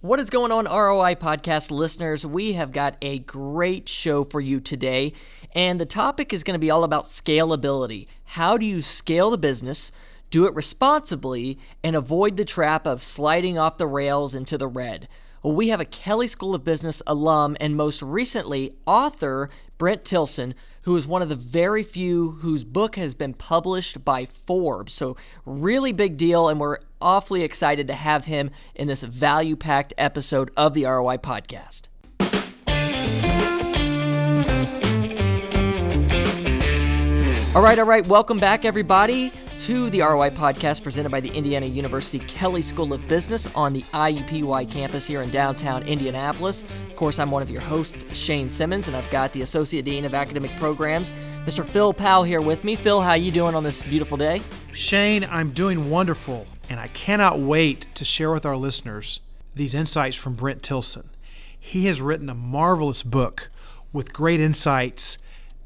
What is going on, ROI Podcast listeners? We have got a great show for you today, and the topic is going to be all about scalability. How do you scale the business, do it responsibly, and avoid the trap of sliding off the rails into the red? Well, we have a Kelley School of Business alum and most recently author Brent Tilson, who is one of the very few whose book has been published by Forbes. So really big deal, and we're awfully excited to have him in this value-packed episode of the ROI Podcast. All right. Welcome back, everybody, to the ROI Podcast presented by the Indiana University Kelley School of Business on the IUPUI campus here in downtown Indianapolis. Of course, I'm one of your hosts, Shane Simmons, and I've got the Associate Dean of Academic Programs, Mr. Phil Powell, here with me. Phil, how you doing on this beautiful day? Shane, I'm doing wonderful, and I cannot wait to share with our listeners these insights from Brent Tilson. He has written a marvelous book with great insights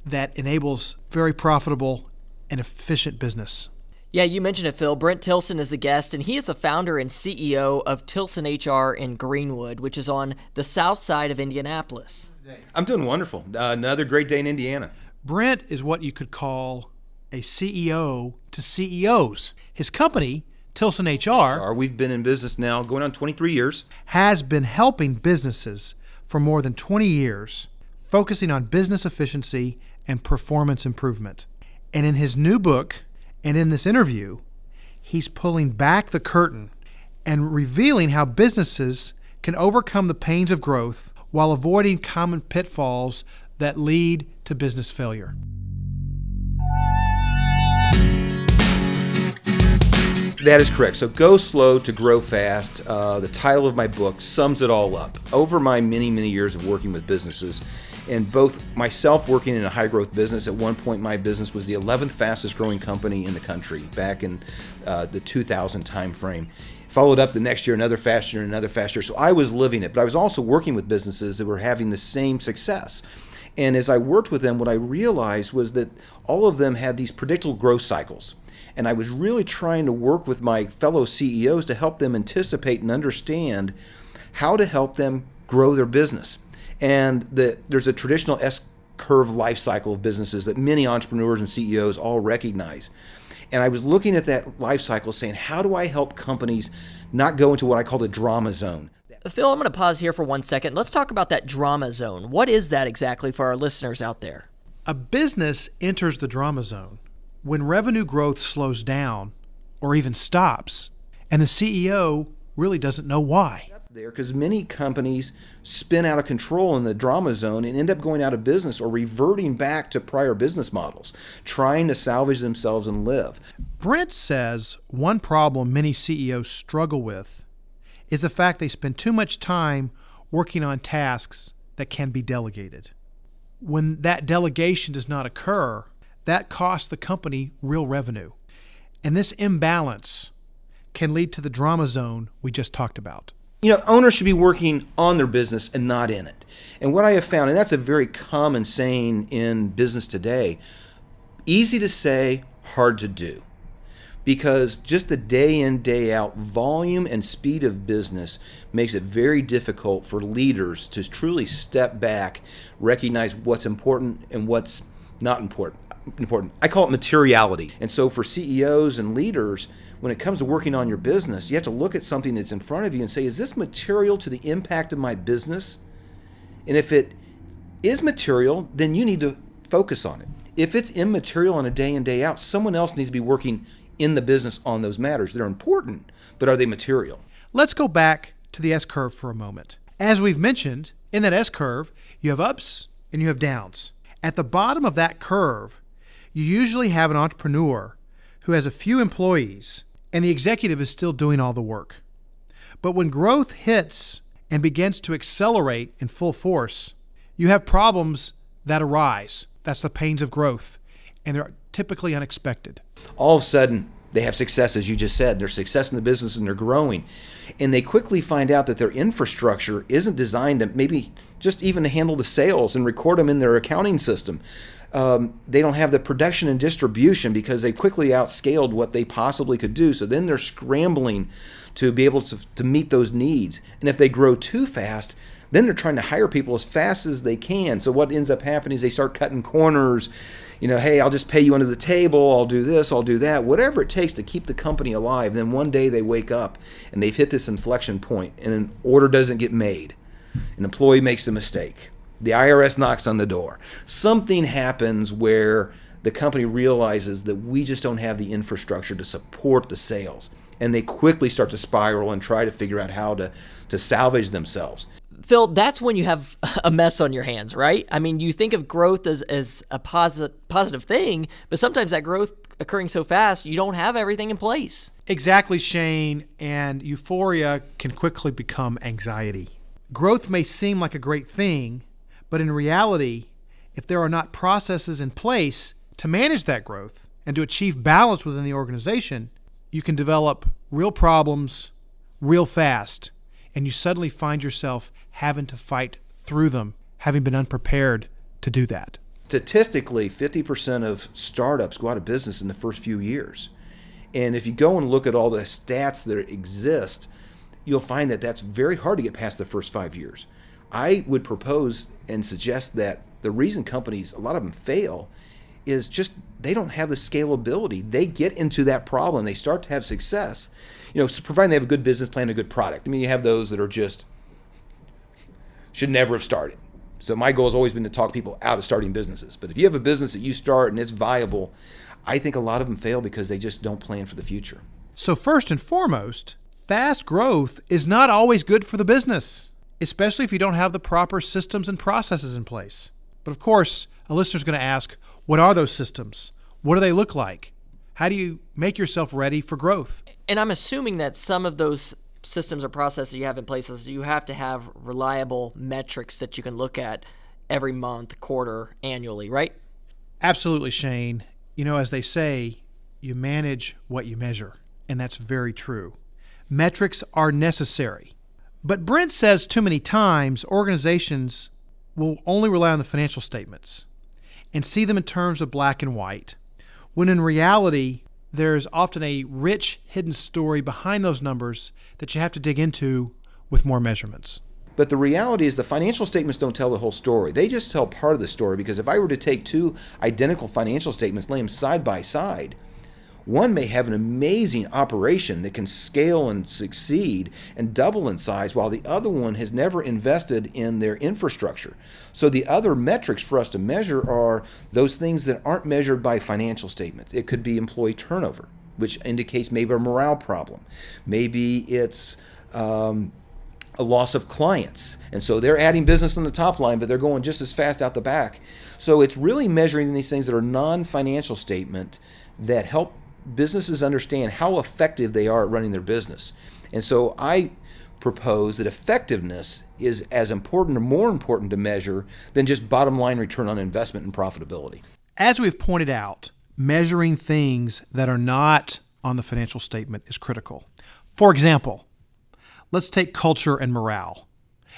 that enables very profitable and efficient business. Yeah, you mentioned it, Phil. Brent Tilson is the guest, and he is the founder and CEO of Tilson HR in Greenwood, which is on the south side of Indianapolis. I'm doing wonderful. Another great day in Indiana. Brent is what you could call a CEO to CEOs. His company, Tilson HR, we've been in business now going on 23 years. Has been helping businesses for more than 20 years, focusing on business efficiency and performance improvement. And in his new book, and in this interview, he's pulling back the curtain and revealing how businesses can overcome the pains of growth while avoiding common pitfalls that lead to business failure. That is correct. So Go Slow to Grow Fast, the title of my book, sums it all up. Over my many, many years of working with businesses, and both myself working in a high-growth business, at one point my business was the 11th fastest growing company in the country back in the 2000 time frame. Followed up the next year, another faster and another faster. So I was living it, but I was also working with businesses that were having the same success. And as I worked with them, what I realized was that all of them had these predictable growth cycles. And I was really trying to work with my fellow CEOs to help them anticipate and understand how to help them grow their business. And there's a traditional S-curve life cycle of businesses that many entrepreneurs and CEOs all recognize. And I was looking at that life cycle saying, how do I help companies not go into what I call the drama zone? Phil, I'm going to pause here for 1 second. Let's talk about that drama zone. What is that exactly for our listeners out there? A business enters the drama zone when revenue growth slows down or even stops, and the CEO really doesn't know why. There, because many companies spin out of control in the drama zone and end up going out of business or reverting back to prior business models, trying to salvage themselves and live. Brent says one problem many CEOs struggle with is the fact they spend too much time working on tasks that can be delegated. When that delegation does not occur, that costs the company real revenue. And this imbalance can lead to the drama zone we just talked about. You know, owners should be working on their business and not in it. And what I have found, and that's a very common saying in business today, easy to say, hard to do. Because just the day in, day out volume and speed of business makes it very difficult for leaders to truly step back, recognize what's important and what's not important. I call it materiality. And so for CEOs and leaders, when it comes to working on your business, you have to look at something that's in front of you and say, is this material to the impact of my business? And if it is material, then you need to focus on it. If it's immaterial on a day in, day out, someone else needs to be working in the business on those matters. They're important, but are they material? Let's go back to the S-curve for a moment. As we've mentioned, in that S-curve, you have ups and you have downs. At the bottom of that curve, you usually have an entrepreneur who has a few employees and the executive is still doing all the work. But when growth hits and begins to accelerate in full force, you have problems that arise. That's the pains of growth, and they're typically unexpected. All of a sudden, they have success, as you just said. There's success in the business and they're growing. And they quickly find out that their infrastructure isn't designed to maybe just even to handle the sales and record them in their accounting system. They don't have the production and distribution because they quickly outscaled what they possibly could do. So then they're scrambling to be able to meet those needs. And if they grow too fast, then they're trying to hire people as fast as they can. So what ends up happening is they start cutting corners. Hey, I'll just pay you under the table. I'll do this, I'll do that, whatever it takes to keep the company alive. Then one day they wake up and they've hit this inflection point and an order doesn't get made. An employee makes a mistake. The IRS knocks on the door. Something happens where the company realizes that we just don't have the infrastructure to support the sales. And they quickly start to spiral and try to figure out how to salvage themselves. Phil, that's when you have a mess on your hands, right? I mean, you think of growth as a positive thing, but sometimes that growth occurring so fast, you don't have everything in place. Exactly, Shane, and euphoria can quickly become anxiety. Growth may seem like a great thing, but in reality, if there are not processes in place to manage that growth and to achieve balance within the organization, you can develop real problems real fast, and you suddenly find yourself having to fight through them, having been unprepared to do that. Statistically, 50% of startups go out of business in the first few years. And if you go and look at all the stats that exist, you'll find that that's very hard to get past the first 5 years. I would propose and suggest that the reason companies, a lot of them fail, is just they don't have the scalability. They get into that problem, they start to have success, providing they have a good business plan, a good product. I mean, you have those that are just should never have started. So my goal has always been to talk people out of starting businesses. But if you have a business that you start and it's viable, I think a lot of them fail because they just don't plan for the future. So first and foremost, fast growth is not always good for the business, especially if you don't have the proper systems and processes in place. But of course, a listener's going to ask, what are those systems? What do they look like? How do you make yourself ready for growth? And I'm assuming that some of those systems or processes you have in place is you have to have reliable metrics that you can look at every month, quarter, annually, right? Absolutely, Shane. As they say, you manage what you measure, and that's very true. Metrics are necessary. But Brent says too many times organizations will only rely on the financial statements and see them in terms of black and white, when in reality, there's often a rich hidden story behind those numbers that you have to dig into with more measurements. But the reality is the financial statements don't tell the whole story. They just tell part of the story, because if I were to take two identical financial statements, lay them side by side, one may have an amazing operation that can scale and succeed and double in size, while the other one has never invested in their infrastructure. So the other metrics for us to measure are those things that aren't measured by financial statements. It could be employee turnover, which indicates maybe a morale problem. Maybe it's a loss of clients. And so they're adding business on the top line, but they're going just as fast out the back. So it's really measuring these things that are non-financial statement that help businesses understand how effective they are at running their business. And so I propose that effectiveness is as important or more important to measure than just bottom line return on investment and profitability. As we've pointed out, measuring things that are not on the financial statement is critical. For example, let's take culture and morale.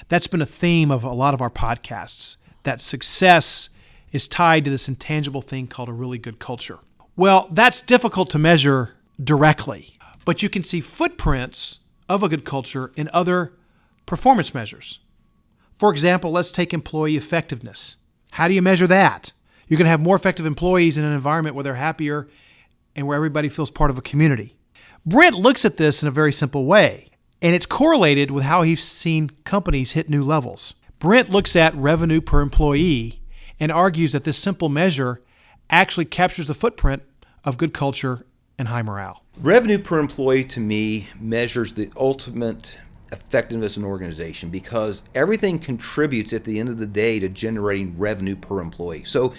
That's been a theme of a lot of our podcasts, that success is tied to this intangible thing called a really good culture. Well, that's difficult to measure directly, but you can see footprints of a good culture in other performance measures. For example, let's take employee effectiveness. How do you measure that? You're going to have more effective employees in an environment where they're happier and where everybody feels part of a community. Brent looks at this in a very simple way, and it's correlated with how he's seen companies hit new levels. Brent looks at revenue per employee and argues that this simple measure actually captures the footprint of good culture and high morale. Revenue per employee, to me, measures the ultimate effectiveness in an organization, because everything contributes at the end of the day to generating revenue per employee. So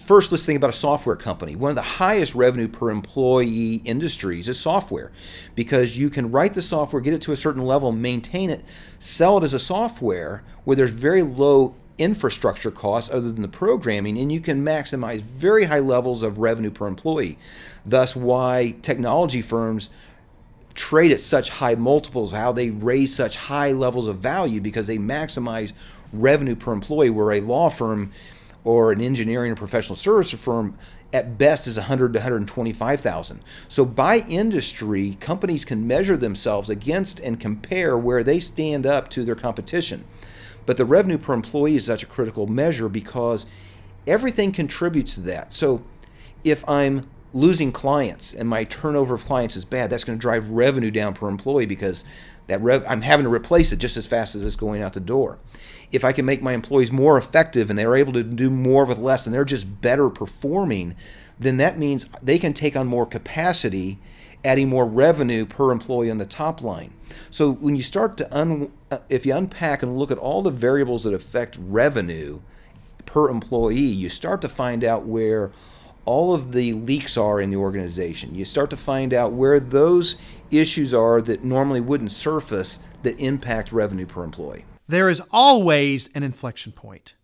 first, let's think about a software company. One of the highest revenue per employee industries is software, because you can write the software, get it to a certain level, maintain it, sell it as a software where there's very low infrastructure costs other than the programming, and you can maximize very high levels of revenue per employee. Thus why technology firms trade at such high multiples, how they raise such high levels of value, because they maximize revenue per employee, where a law firm or an engineering or professional service firm at best is 100 to 125,000. So by industry, companies can measure themselves against and compare where they stand up to their competition. But the revenue per employee is such a critical measure because everything contributes to that. So if I'm losing clients and my turnover of clients is bad, that's going to drive revenue down per employee because I'm having to replace it just as fast as it's going out the door. If I can make my employees more effective and they're able to do more with less and they're just better performing, then that means they can take on more capacity, adding more revenue per employee on the top line. So when you start to, if you unpack and look at all the variables that affect revenue per employee, you start to find out where all of the leaks are in the organization. You start to find out where those issues are that normally wouldn't surface that impact revenue per employee. There is always an inflection point.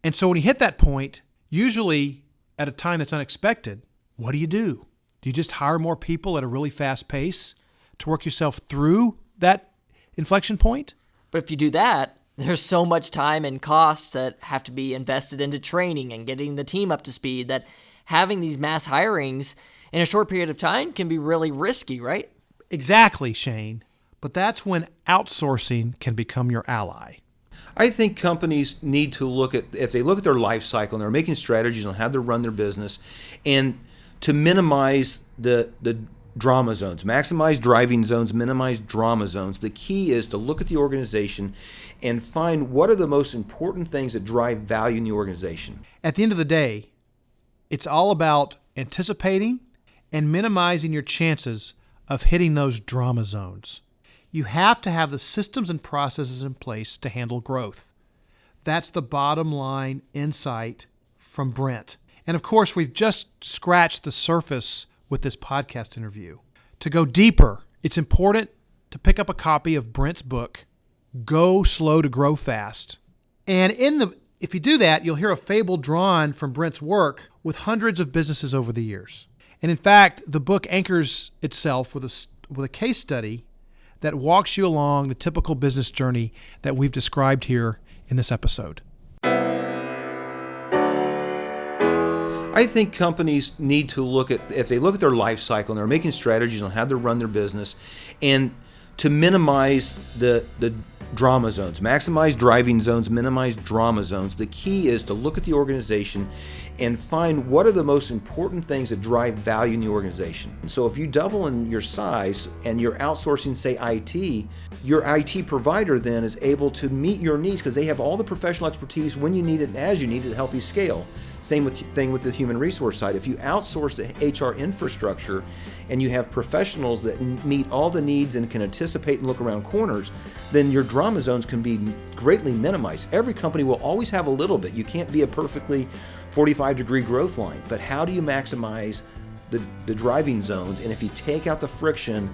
And so when you hit that point, usually at a time that's unexpected, what do? Do you just hire more people at a really fast pace to work yourself through that inflection point? But if you do that, there's so much time and costs that have to be invested into training and getting the team up to speed that having these mass hirings in a short period of time can be really risky, right? Exactly, Shane. But that's when outsourcing can become your ally. I think companies need to look at, as they look at their life cycle and they're making strategies on how to run their business and to minimize the drama zones, maximize driving zones, minimize drama zones. The key is to look at the organization and find what are the most important things that drive value in the organization. At the end of the day, it's all about anticipating and minimizing your chances of hitting those drama zones. You have to have the systems and processes in place to handle growth. That's the bottom line insight from Brent. And of course, we've just scratched the surface with this podcast interview. To go deeper, it's important to pick up a copy of Brent's book, Go Slow to Grow Fast. And if you do that, you'll hear a fable drawn from Brent's work with hundreds of businesses over the years. And in fact, the book anchors itself with a case study that walks you along the typical business journey that we've described here in this episode. I think companies need to look at, as they look at their life cycle and they're making strategies on how to run their business and to minimize the drama zones, maximize driving zones, minimize drama zones. The key is to look at the organization and find what are the most important things that drive value in the organization. So if you double in your size and you're outsourcing, say, IT, your IT provider then is able to meet your needs because they have all the professional expertise when you need it and as you need it to help you scale. Same thing with the human resource side. If you outsource the HR infrastructure and you have professionals that meet all the needs and can anticipate and look around corners, then your drama zones can be greatly minimized. Every company will always have a little bit. You can't be a perfectly 45-degree growth line, but how do you maximize the driving zones? And if you take out the friction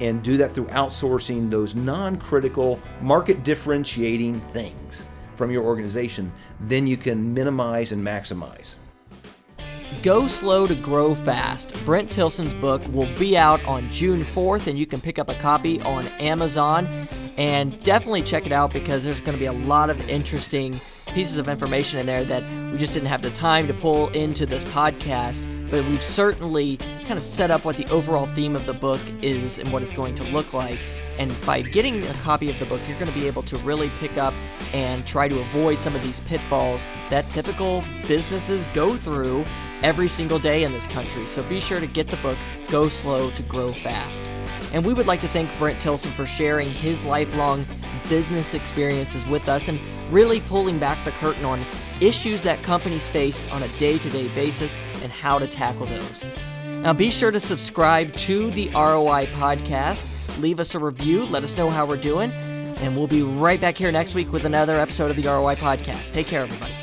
and do that through outsourcing those non-critical market differentiating things from your organization, then you can minimize and maximize. Go Slow to Grow Fast. Brent Tilson's book will be out on June 4th, and you can pick up a copy on Amazon. And definitely check it out because there's going to be a lot of interesting pieces of information in there that we just didn't have the time to pull into this podcast. But we've certainly kind of set up what the overall theme of the book is and what it's going to look like. And by getting a copy of the book, you're going to be able to really pick up and try to avoid some of these pitfalls that typical businesses go through every single day in this country. So be sure to get the book, Go Slow to Grow Fast. And we would like to thank Brent Tilson for sharing his lifelong business experiences with us and really pulling back the curtain on issues that companies face on a day-to-day basis and how to tackle those. Now be sure to subscribe to the ROI Podcast. Leave us a review. Let us know how we're doing. And we'll be right back here next week with another episode of the ROI Podcast. Take care, everybody.